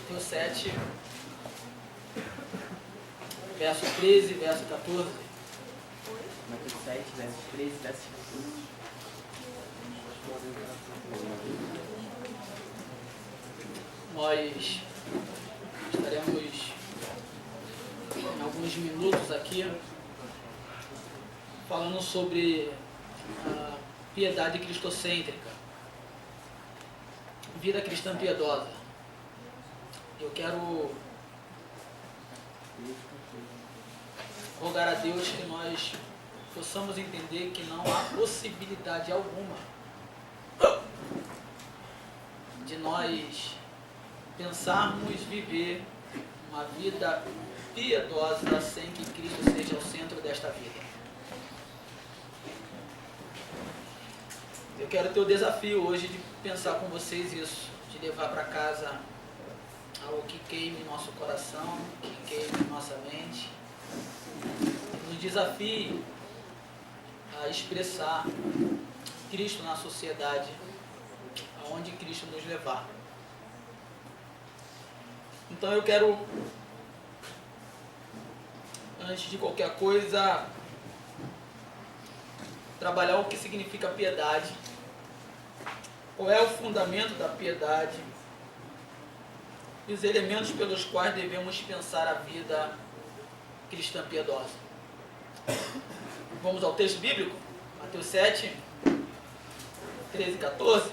Mateus 7, verso 13, verso 14. Mateus 7, versos 13, verso 14. Nós estaremos em alguns minutos aqui falando sobre a piedade cristocêntrica, vida cristã piedosa. Eu quero rogar a Deus que nós possamos entender que não há possibilidade alguma de nós pensarmos viver uma vida piedosa sem que Cristo seja o centro desta vida. Eu quero ter o desafio hoje de pensar com vocês isso, de levar para casa algo que queime nosso coração, que queime nossa mente, nos desafie a expressar Cristo na sociedade, aonde Cristo nos levar. Então eu quero, antes de qualquer coisa, trabalhar o que significa piedade, qual é o fundamento da piedade e os elementos pelos quais devemos pensar a vida cristã piedosa. Vamos ao texto bíblico, Mateus 7, 13 e 14.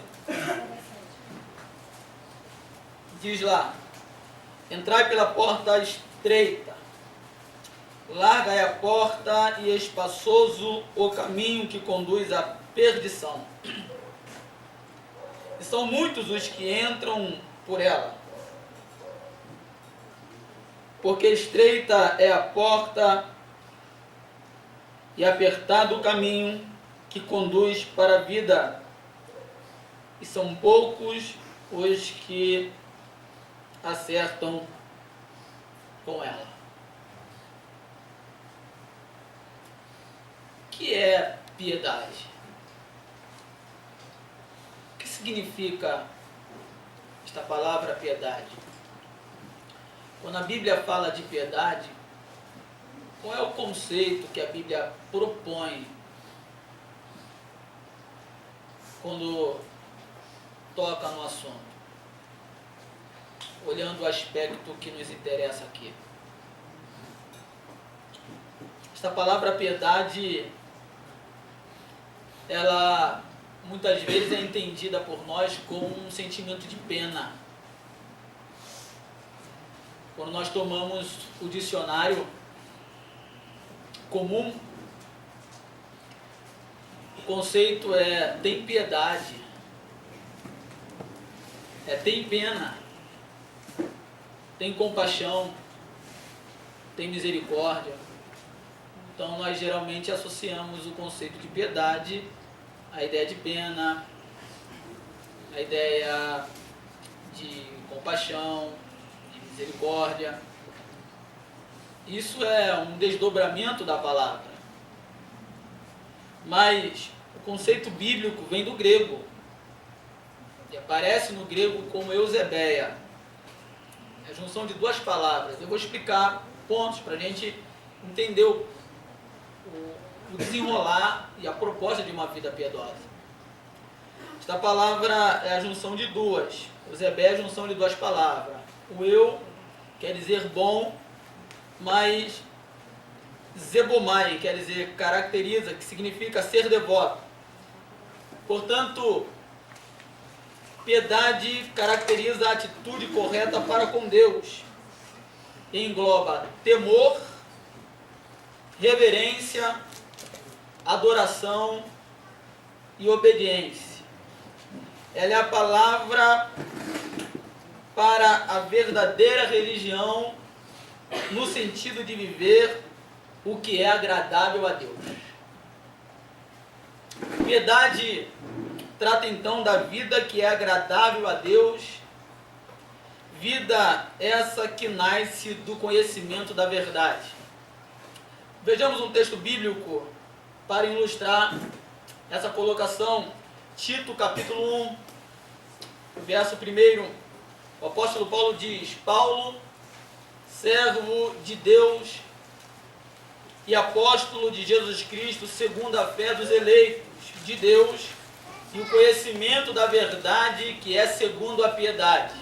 Diz lá: entrai pela porta estreita, larga é a porta e espaçoso o caminho que conduz à perdição. E são muitos os que entram por ela. Porque estreita é a porta e apertado o caminho que conduz para a vida, e são poucos os que acertam com ela. O que é piedade? O que significa esta palavra piedade? Quando a Bíblia fala de piedade, qual é o conceito que a Bíblia propõe quando toca no assunto? Olhando o aspecto que nos interessa aqui. Esta palavra piedade, ela muitas vezes é entendida por nós como um sentimento de pena. Quando nós tomamos o dicionário comum, o conceito é tem piedade, tem pena, tem compaixão, tem misericórdia. Então nós geralmente associamos o conceito de piedade à ideia de pena, à ideia de compaixão, de misericórdia. Isso é um desdobramento da palavra. Mas o conceito bíblico vem do grego. E aparece no grego como eusebeia. É a junção de duas palavras. Eu vou explicar pontos para a gente entender o desenrolar e a proposta de uma vida piedosa. Esta palavra é a junção de duas. Eusebeia é a junção de duas palavras. O eu quer dizer bom, mas zebomai quer dizer caracteriza, que significa ser devoto. Portanto, piedade caracteriza a atitude correta para com Deus. Engloba temor, reverência, adoração e obediência. Ela é a palavra para a verdadeira religião, no sentido de viver o que é agradável a Deus. Piedade trata então da vida que é agradável a Deus, vida essa que nasce do conhecimento da verdade. Vejamos um texto bíblico para ilustrar essa colocação. Tito capítulo 1, verso 1. O apóstolo Paulo diz: Paulo, servo de Deus e apóstolo de Jesus Cristo, segundo a fé dos eleitos de Deus e o conhecimento da verdade que é segundo a piedade.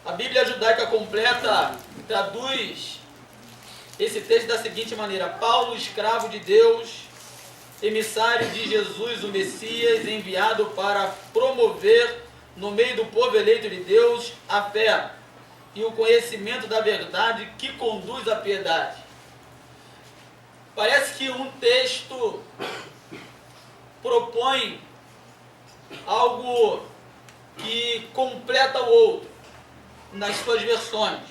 A Bíblia Judaica Completa traduz esse texto da seguinte maneira: Paulo, escravo de Deus, emissário de Jesus, o Messias, enviado para promover no meio do povo eleito de Deus a fé e o conhecimento da verdade que conduz à piedade. Parece que um texto propõe algo que completa o outro nas suas versões.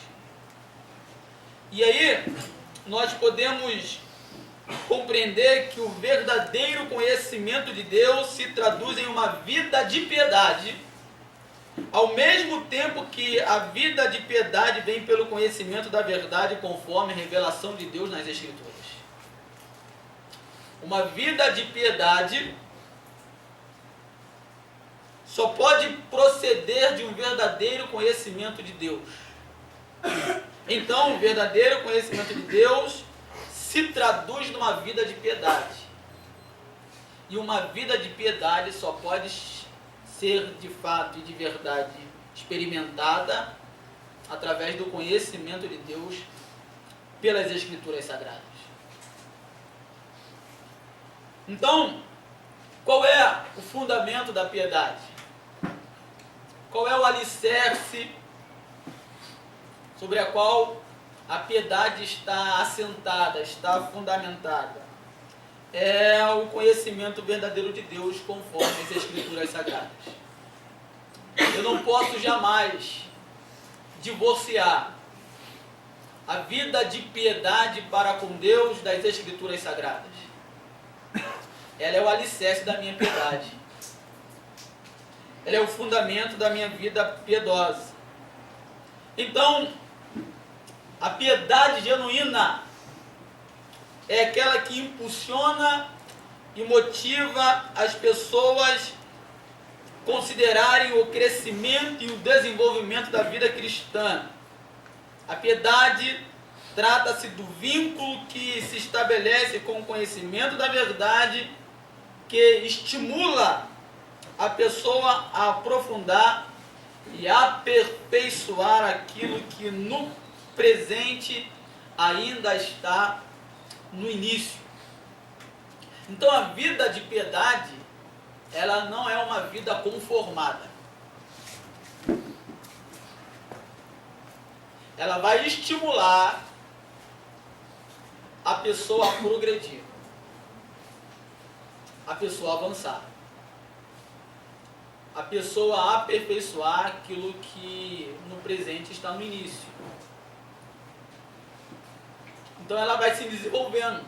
E aí nós podemos compreender que o verdadeiro conhecimento de Deus se traduz em uma vida de piedade, ao mesmo tempo que a vida de piedade vem pelo conhecimento da verdade conforme a revelação de Deus nas Escrituras. Uma vida de piedade só pode proceder de um verdadeiro conhecimento de Deus. Então, o verdadeiro conhecimento de Deus se traduz numa vida de piedade. E uma vida de piedade só pode ser de fato e de verdade experimentada através do conhecimento de Deus pelas Escrituras Sagradas. Então, qual é o fundamento da piedade? Qual é o alicerce sobre a qual a piedade está assentada, está fundamentada? É o conhecimento verdadeiro de Deus conforme as Escrituras Sagradas. Eu não posso jamais divorciar a vida de piedade para com Deus das Escrituras Sagradas. Ela é o alicerce da minha piedade. Ela é o fundamento da minha vida piedosa. Então, a piedade genuína é aquela que impulsiona e motiva as pessoas considerarem o crescimento e o desenvolvimento da vida cristã. A piedade trata-se do vínculo que se estabelece com o conhecimento da verdade, que estimula a pessoa a aprofundar e aperfeiçoar aquilo que no presente ainda está no início. Então a vida de piedade, ela não é uma vida conformada. Ela vai estimular a pessoa a progredir, a pessoa a avançar, a pessoa a aperfeiçoar aquilo que no presente está no início. Então ela vai se desenvolvendo.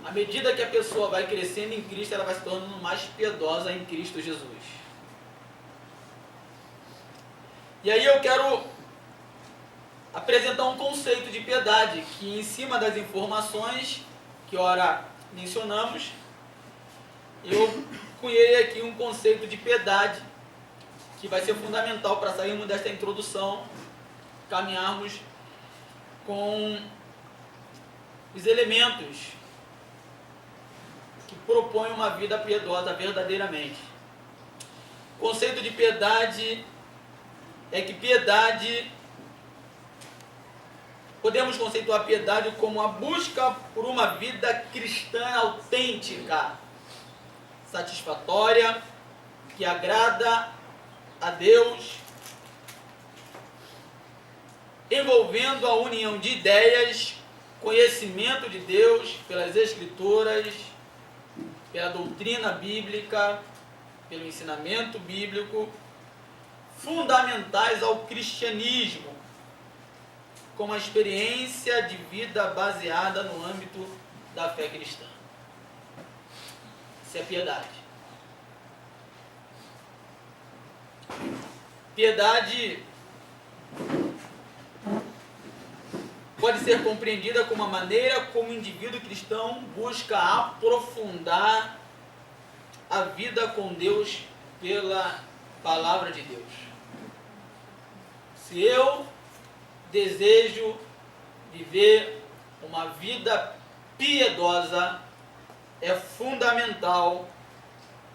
À medida que a pessoa vai crescendo em Cristo, ela vai se tornando mais piedosa em Cristo Jesus. E aí eu quero apresentar um conceito de piedade, que em cima das informações que ora mencionamos, eu cunhei aqui um conceito de piedade, que vai ser fundamental para sairmos desta introdução, caminharmos com os elementos que propõem uma vida piedosa verdadeiramente. O conceito de piedade é que piedade, podemos conceituar piedade como a busca por uma vida cristã autêntica, satisfatória, que agrada a Deus, envolvendo a união de ideias, conhecimento de Deus pelas Escrituras, pela doutrina bíblica, pelo ensinamento bíblico, fundamentais ao cristianismo, como a experiência de vida baseada no âmbito da fé cristã. Isso é piedade. Piedade pode ser compreendida como a maneira como o indivíduo cristão busca aprofundar a vida com Deus pela palavra de Deus. Se eu desejo viver uma vida piedosa, é fundamental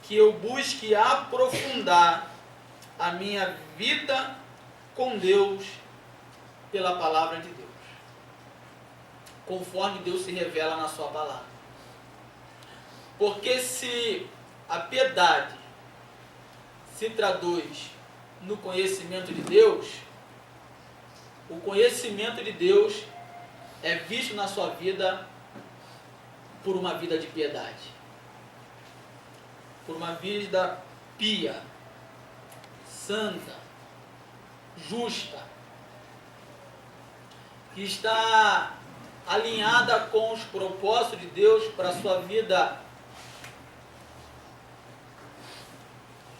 que eu busque aprofundar a minha vida com Deus pela palavra de Deus, conforme Deus se revela na sua palavra. Porque se a piedade se traduz no conhecimento de Deus, o conhecimento de Deus é visto na sua vida por uma vida de piedade, por uma vida pia, santa, justa, que está alinhada com os propósitos de Deus para a sua vida,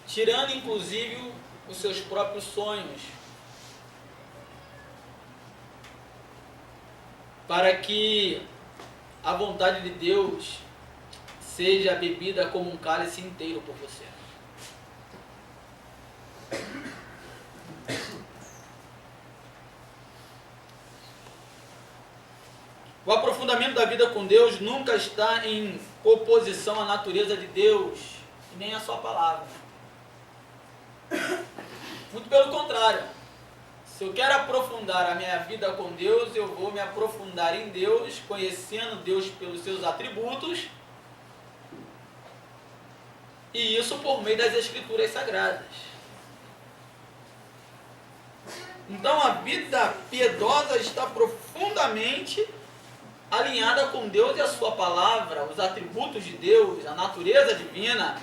tirando inclusive os seus próprios sonhos, para que a vontade de Deus seja bebida como um cálice inteiro por você. O aprofundamento da vida com Deus nunca está em oposição à natureza de Deus e nem à sua palavra. Muito pelo contrário. Se eu quero aprofundar a minha vida com Deus, eu vou me aprofundar em Deus, conhecendo Deus pelos seus atributos, e isso por meio das Escrituras Sagradas. Então a vida piedosa está profundamente alinhada com Deus e a sua palavra, os atributos de Deus, a natureza divina,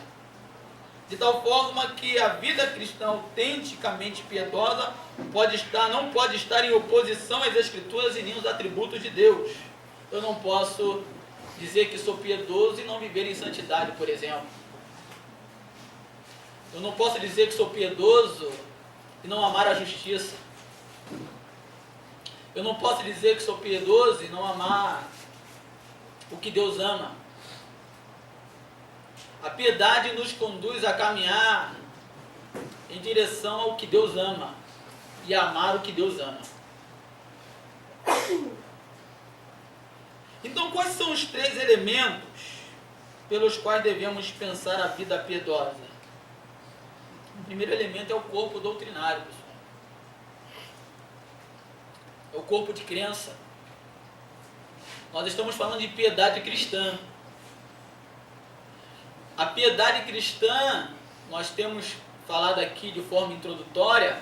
de tal forma que a vida cristã autenticamente piedosa não pode estar em oposição às Escrituras e nem aos atributos de Deus. Eu não posso dizer que sou piedoso e não viver em santidade, por exemplo. Eu não posso dizer que sou piedoso e não amar a justiça. Eu não posso dizer que sou piedoso e não amar o que Deus ama. A piedade nos conduz a caminhar em direção ao que Deus ama e a amar o que Deus ama. Então, quais são os 3 elementos pelos quais devemos pensar a vida piedosa? O primeiro elemento é o corpo doutrinário, pessoal. É o corpo de crença. Nós estamos falando de piedade cristã. A piedade cristã, nós temos falado aqui de forma introdutória,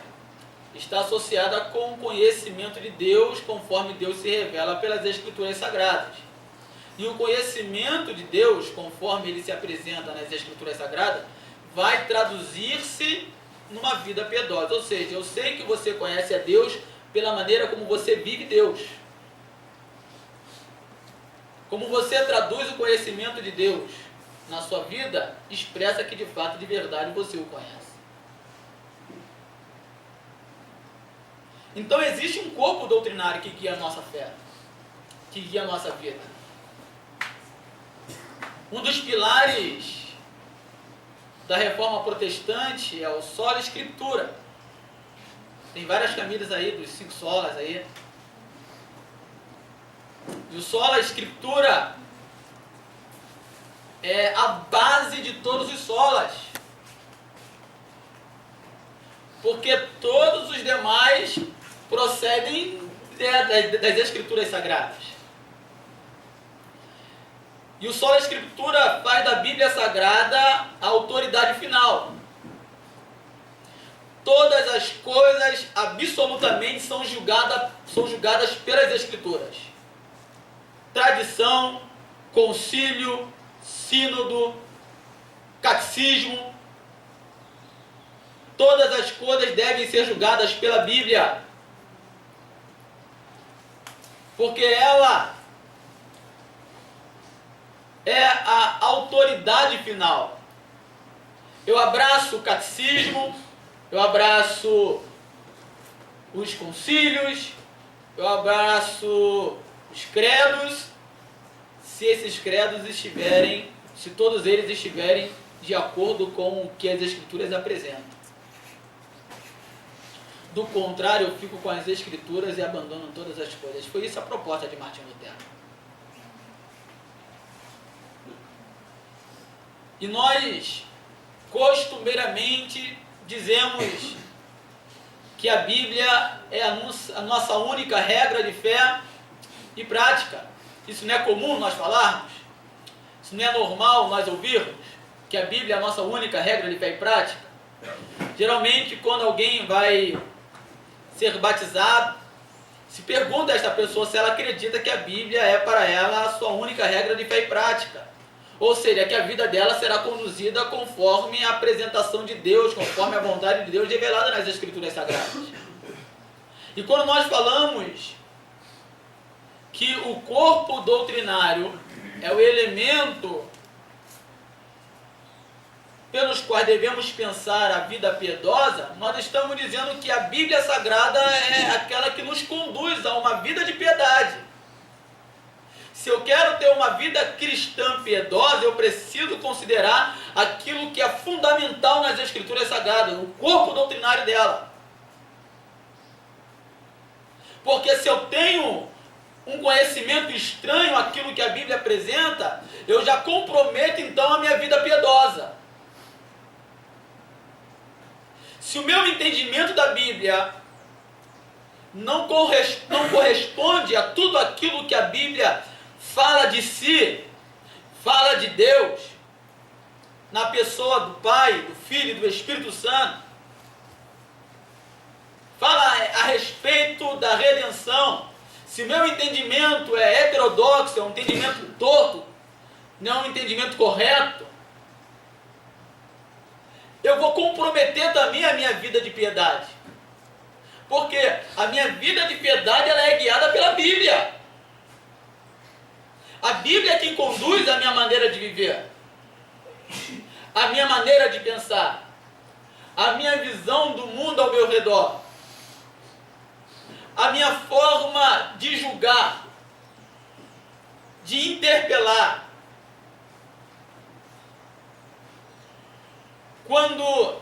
está associada com o conhecimento de Deus, conforme Deus se revela pelas Escrituras Sagradas. E o conhecimento de Deus, conforme ele se apresenta nas Escrituras Sagradas, vai traduzir-se numa vida piedosa. Ou seja, eu sei que você conhece a Deus pela maneira como você vive Deus. Como você traduz o conhecimento de Deus na sua vida, expressa que de fato, de verdade, você o conhece. Então existe um corpo doutrinário que guia a nossa fé, que guia a nossa vida. Um dos pilares da reforma protestante é o sola escritura. Tem várias camisas aí, dos 5 solas aí. E o sola escritura é a base de todos os solas. Porque todos os demais procedem das Escrituras Sagradas. E o sola escritura faz da Bíblia Sagrada a autoridade final. Todas as coisas absolutamente são julgadas pelas Escrituras. Tradição, concílio, sínodo, catecismo, todas as coisas devem ser julgadas pela Bíblia, porque ela é a autoridade final. Eu abraço o catecismo, eu abraço os concílios, eu abraço os credos, se todos eles estiverem de acordo com o que as Escrituras apresentam. Do contrário, eu fico com as Escrituras e abandono todas as coisas. Foi isso a proposta de Martim Lutero. E nós, costumeiramente, dizemos que a Bíblia é a nossa única regra de fé e prática. Isso não é comum nós falarmos? Isso não é normal nós ouvirmos? Que a Bíblia é a nossa única regra de fé e prática? Geralmente, quando alguém vai ser batizado, se pergunta a esta pessoa se ela acredita que a Bíblia é para ela a sua única regra de fé e prática. Ou seja, que a vida dela será conduzida conforme a apresentação de Deus, conforme a vontade de Deus revelada nas Escrituras Sagradas. E quando nós falamos que o corpo doutrinário é o elemento pelos quais devemos pensar a vida piedosa, nós estamos dizendo que a Bíblia Sagrada é aquela que nos conduz a uma vida de piedade. Se eu quero ter uma vida cristã piedosa, eu preciso considerar aquilo que é fundamental nas Escrituras Sagradas, o corpo doutrinário dela. Porque se eu tenho um conhecimento estranho àquilo que a Bíblia apresenta, eu já comprometo então a minha vida piedosa. Se o meu entendimento da Bíblia não corresponde a tudo aquilo que a Bíblia fala de si, fala de Deus, na pessoa do Pai, do Filho e do Espírito Santo, fala a respeito da redenção. Se o meu entendimento é heterodoxo, é um entendimento torto, não é um entendimento correto, eu vou comprometer também a minha vida de piedade. Porque a minha vida de piedade ela é guiada pela Bíblia. A Bíblia é quem conduz a minha maneira de viver, a minha maneira de pensar, a minha visão do mundo ao meu redor, a minha forma de julgar, de interpelar. Quando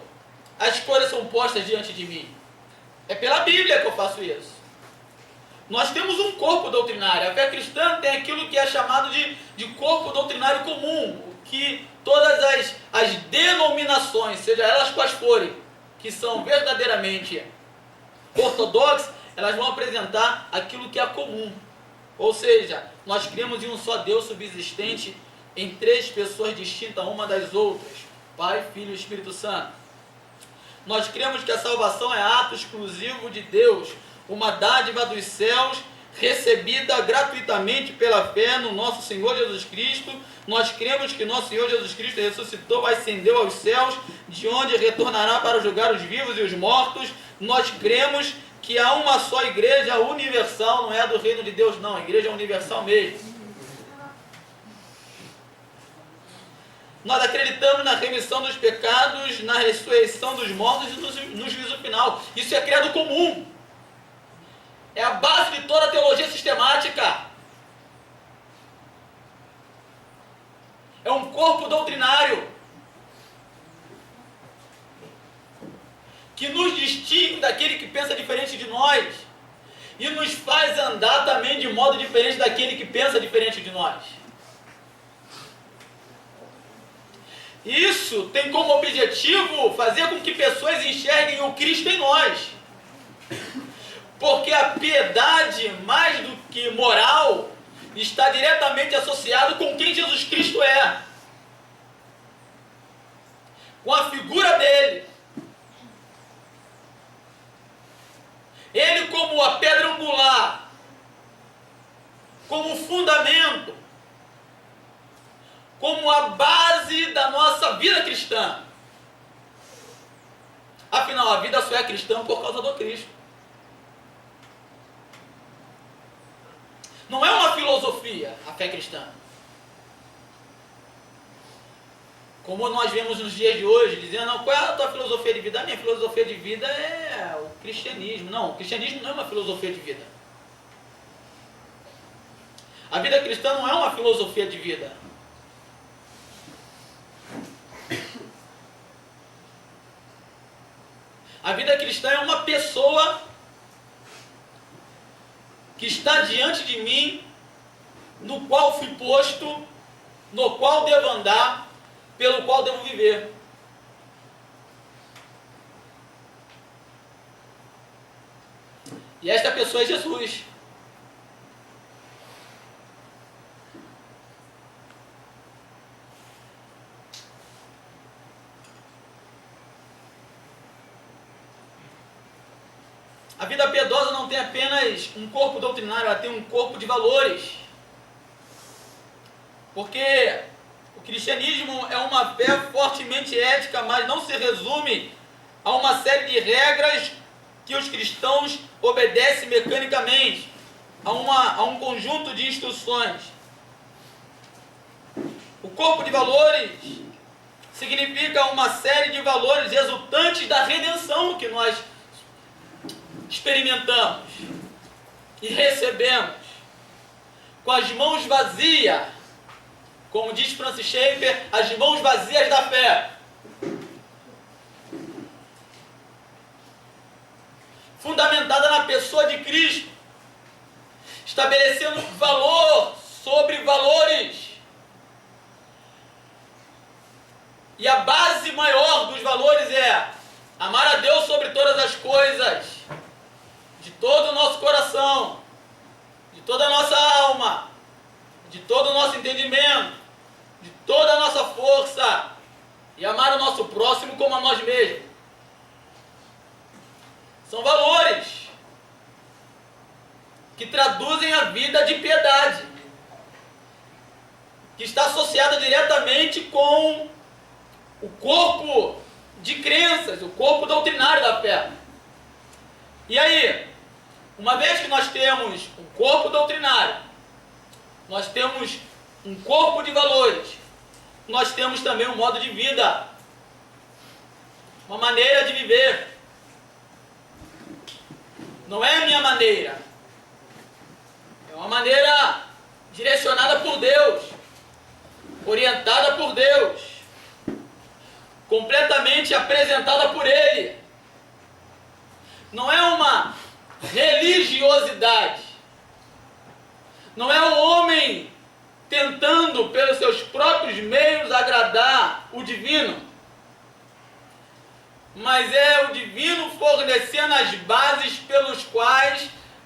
as coisas são postas diante de mim, é pela Bíblia que eu faço isso. Nós temos um corpo doutrinário. A fé cristã tem aquilo que é chamado de corpo doutrinário comum, que todas as denominações, seja elas quais forem, que são verdadeiramente ortodoxas, elas vão apresentar aquilo que é comum. Ou seja, nós cremos em um só Deus subsistente em três pessoas distintas uma das outras, Pai, Filho e Espírito Santo. Nós cremos que a salvação é ato exclusivo de Deus, uma dádiva dos céus, recebida gratuitamente pela fé no nosso Senhor Jesus Cristo. Nós cremos que nosso Senhor Jesus Cristo ressuscitou, ascendeu aos céus, de onde retornará para julgar os vivos e os mortos. Nós cremos que há uma só igreja universal, não é do reino de Deus não, a igreja é universal mesmo. Nós acreditamos na remissão dos pecados, na ressurreição dos mortos e no juízo final. Isso é credo comum. É a base de toda a teologia sistemática. É um corpo doutrinário que nos distingue daquele que pensa diferente de nós e nos faz andar também de modo diferente daquele que pensa diferente de nós. Isso tem como objetivo fazer com que pessoas enxerguem o Cristo em nós. Porque a piedade, mais do que moral, está diretamente associado com quem Jesus Cristo é. Com a figura dele. Ele como a pedra angular, como fundamento, como a base da nossa vida cristã. Afinal, a vida só é cristã por causa do Cristo. Não é uma filosofia a fé cristã. Como nós vemos nos dias de hoje, dizendo, não, qual é a tua filosofia de vida? A minha filosofia de vida é o cristianismo. Não, o cristianismo não é uma filosofia de vida. A vida cristã não é uma filosofia de vida. A vida cristã é uma pessoa que está diante de mim, no qual fui posto, no qual devo andar, pelo qual devo viver. E esta pessoa é Jesus. A vida piedosa não tem apenas um corpo doutrinário, ela tem um corpo de valores. Porque o cristianismo é uma fé fortemente ética, mas não se resume a uma série de regras que os cristãos obedecem mecanicamente, a um conjunto de instruções. O corpo de valores significa uma série de valores resultantes da redenção que nós experimentamos e recebemos com as mãos vazias, como diz Francis Schaeffer, as mãos vazias da fé. Fundamentada na pessoa de Cristo, estabelecendo valor sobre valores. E a base maior dos valores é amar a Deus sobre todas as coisas, de todo o nosso coração, de toda a nossa alma, de todo o nosso entendimento, de toda a nossa força, e amar o nosso próximo como a nós mesmos. São valores que traduzem a vida de piedade, que está associada diretamente com o corpo de crenças, o corpo doutrinário da fé. E aí, uma vez que nós temos um corpo doutrinário, nós temos um corpo de valores, nós temos também um modo de vida, uma maneira de viver. Não é a minha maneira, é uma maneira direcionada por Deus, orientada por Deus, completamente apresentada por Ele. Não é uma religiosidade, não é o homem tentando pelos seus próprios meios agradar o divino, mas é o divino fornecendo as bases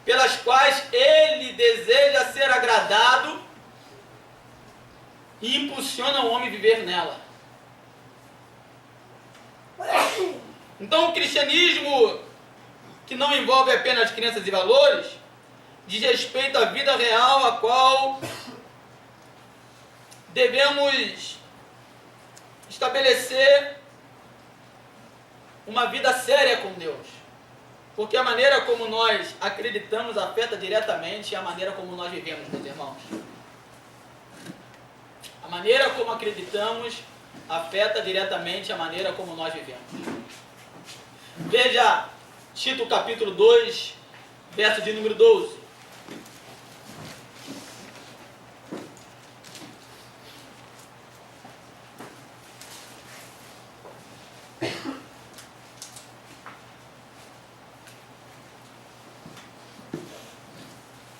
pelas quais ele deseja ser agradado e impulsiona o homem a viver nela. Então o cristianismo, que não envolve apenas crenças e valores, diz respeito à vida real, a qual devemos estabelecer uma vida séria com Deus. Porque a maneira como nós acreditamos afeta diretamente a maneira como nós vivemos, meus irmãos. A maneira como acreditamos afeta diretamente a maneira como nós vivemos. Veja Tito capítulo 2, verso de número 12.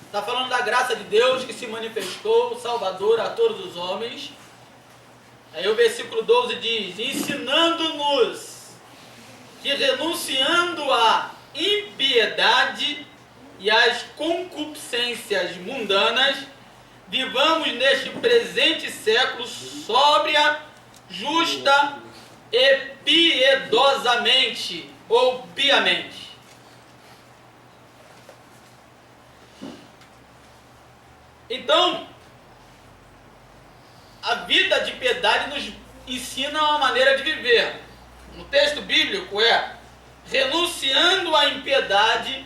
Está falando da graça de Deus que se manifestou, salvadora a todos os homens. Aí o versículo 12 diz: ensinando-nos que, renunciando à impiedade e às concupiscências mundanas, vivamos neste presente século sóbria, justa e piedosamente, ou piamente. Então, a vida de piedade nos ensina uma maneira de viver. No texto bíblico é: renunciando à impiedade,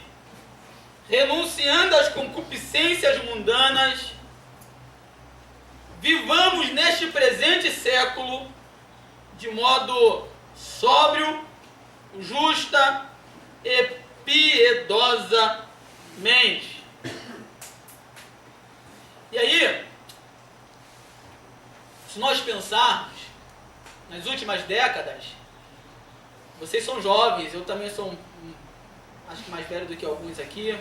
renunciando às concupiscências mundanas, vivamos neste presente século de modo sóbrio, justa e piedosamente. E aí, se nós pensarmos nas últimas décadas, Vocês são jovens, eu também sou acho que mais velho do que alguns aqui.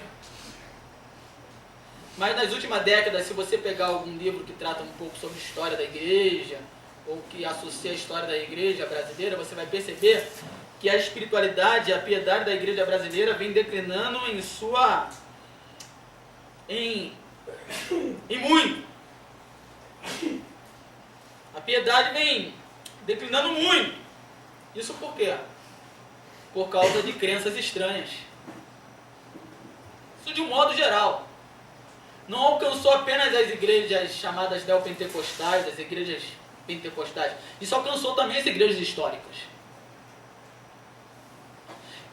Mas nas últimas décadas, se você pegar algum livro que trata um pouco sobre a história da igreja, ou que associa a história da igreja brasileira, você vai perceber que a espiritualidade, a piedade da igreja brasileira vem declinando em muito. A piedade vem declinando muito. Isso por quê? Por causa de crenças estranhas. Isso de um modo geral. Não alcançou apenas as igrejas chamadas neopentecostais, as igrejas pentecostais. Isso alcançou também as igrejas históricas.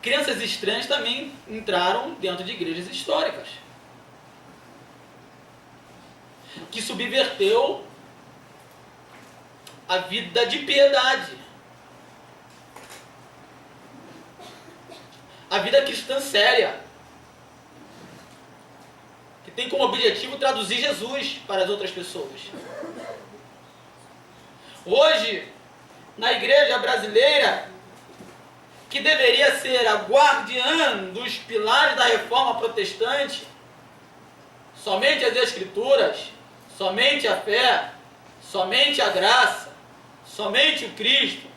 Crenças estranhas também entraram dentro de igrejas históricas, que subverteu a vida de piedade, a vida cristã séria, que tem como objetivo traduzir Jesus para as outras pessoas. Hoje, na igreja brasileira, que deveria ser a guardiã dos pilares da reforma protestante, somente as Escrituras, somente a fé, somente a graça, somente o Cristo,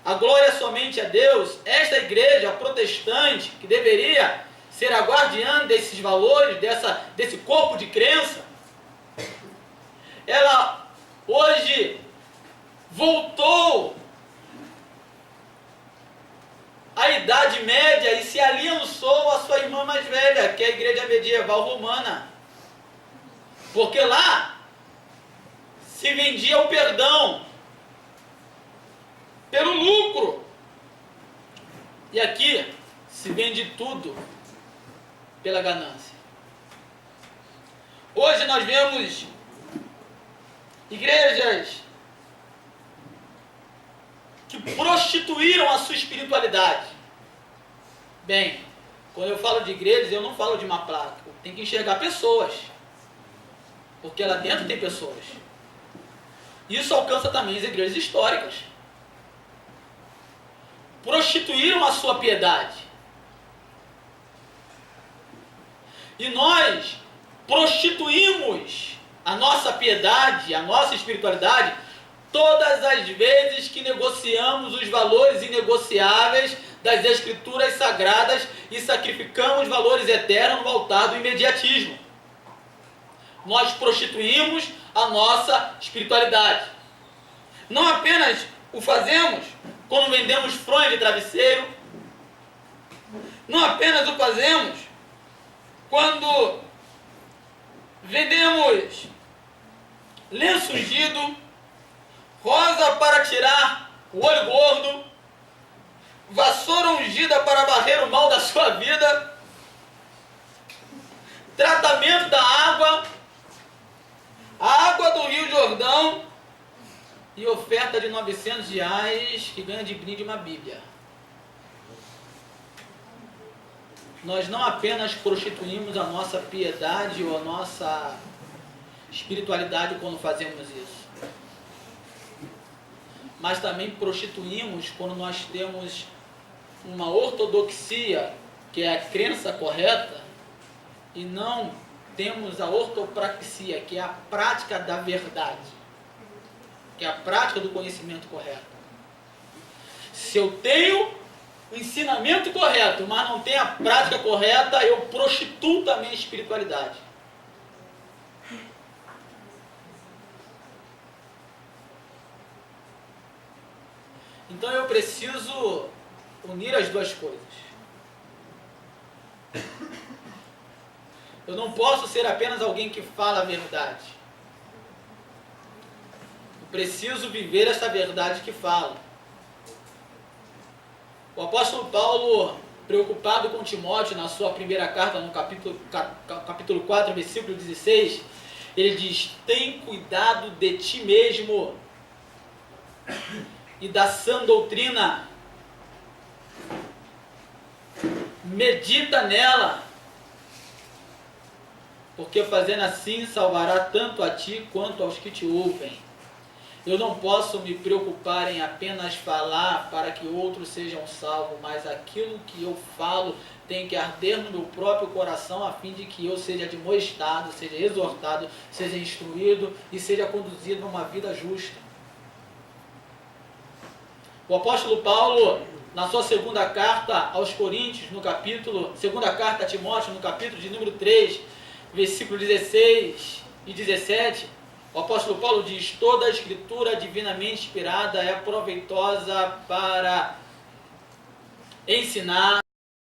a glória somente a Deus, esta igreja protestante, que deveria ser a guardiã desses valores, desse corpo de crença, ela hoje voltou à Idade Média e se aliançou à sua irmã mais velha, que é a igreja medieval romana. Porque lá se vendia o perdão pelo lucro. E aqui se vende tudo pela ganância. Hoje nós vemos igrejas que prostituíram a sua espiritualidade. Bem, quando eu falo de igrejas, eu não falo de uma placa. Tem que enxergar pessoas. Porque lá dentro tem pessoas. Isso alcança também as igrejas históricas. Prostituíram a sua piedade. E nós prostituímos a nossa piedade, a nossa espiritualidade, todas as vezes que negociamos os valores inegociáveis das Escrituras Sagradas e sacrificamos valores eternos no altar do imediatismo. Nós prostituímos a nossa espiritualidade. Não apenas o fazemos quando vendemos fronha de travesseiro, não apenas o fazemos quando vendemos lenço ungido, rosa para tirar o olho gordo, vassoura ungida para varrer o mal da sua vida, tratamento da água, a água do Rio Jordão e oferta de R$900 que ganha de brinde uma Bíblia. Nós não apenas prostituímos a nossa piedade ou a nossa espiritualidade quando fazemos isso, mas também prostituímos quando nós temos uma ortodoxia, que é a crença correta, e não temos a ortopraxia, que é a prática da verdade, que é a prática do conhecimento correto. Se eu tenho o ensinamento correto, mas não tenho a prática correta, eu prostituo a minha espiritualidade. Então eu preciso unir as duas coisas. Eu não posso ser apenas alguém que fala a verdade. Eu preciso viver essa verdade que falo. O apóstolo Paulo, preocupado com Timóteo, na sua primeira carta, no capítulo 4, versículo 16, ele diz: tem cuidado de ti mesmo e da sã doutrina, medita nela, porque fazendo assim salvará tanto a ti quanto aos que te ouvem. Eu não posso me preocupar em apenas falar para que outros sejam salvos, mas aquilo que eu falo tem que arder no meu próprio coração, a fim de que eu seja admoestado, seja exortado, seja instruído e seja conduzido a uma vida justa. O apóstolo Paulo, na sua segunda carta aos Coríntios, segunda carta a Timóteo, no capítulo de número 3, versículo 16 e 17, o apóstolo Paulo diz: toda a escritura divinamente inspirada é proveitosa para ensinar,